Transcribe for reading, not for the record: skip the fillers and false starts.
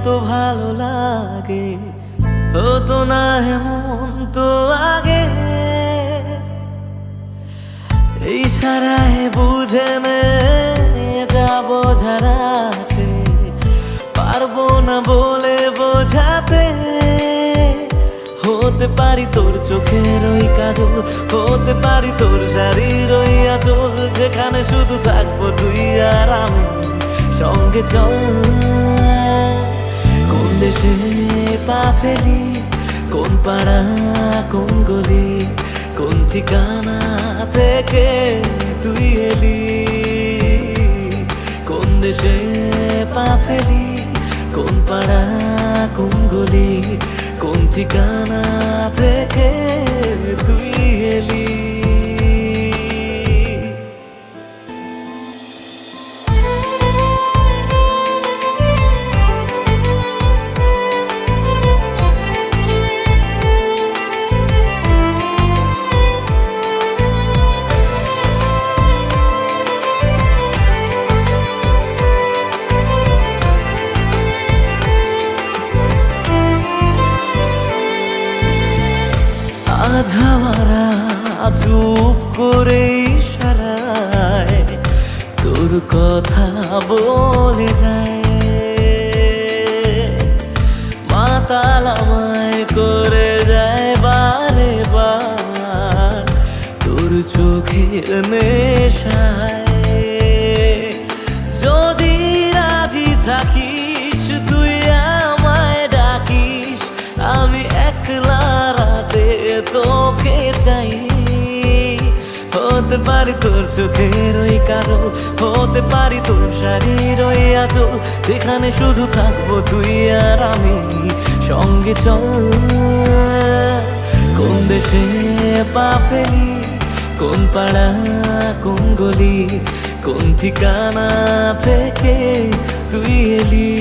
এত ভালো লাগে, হতো না এমন তো আগে। ইশারায় বুঝে নে যা বোঝার আছে, পারবো না বলে বোঝাতে। হতে পারি তোর চোখের ওই কাজল, হতে পারি তোর শাড়ির ওই আঁচল, যেখানে শুধু থাকবো তুই আর আমি। সঙ্গে চল, কোন দেশে পা ফেলি, কোন পাড়া কোন গলি, কোন ঠিকানা থেকে তুই এলি। কোন দেশে পা ফেলি, কোন পাড়া কোন গলি, কোন ঠিকানা থেকে তুই এলি। আজ হাওয়ারা চুপ করে ইশারায় তোর কথা বলে যায়, মাতাল আমায় করে যায় বারে বার তোর চোখের নেশায়। যদি রাজি থাকিস তুই আমায় ডাকিস, আমি একলা রাতে তোকে চাই। হতে পারি তোর চোখের ওই কাজল, হতে পারি তোর শাড়ির ওই আঁচল, যেখানে শুধু থাকবো তুই আর আমি। সঙ্গে চল, কোন দেশে পা ফেলি, কোন পাড়া কোন গলি, কোন ঠিকানা থেকে তুই এলি।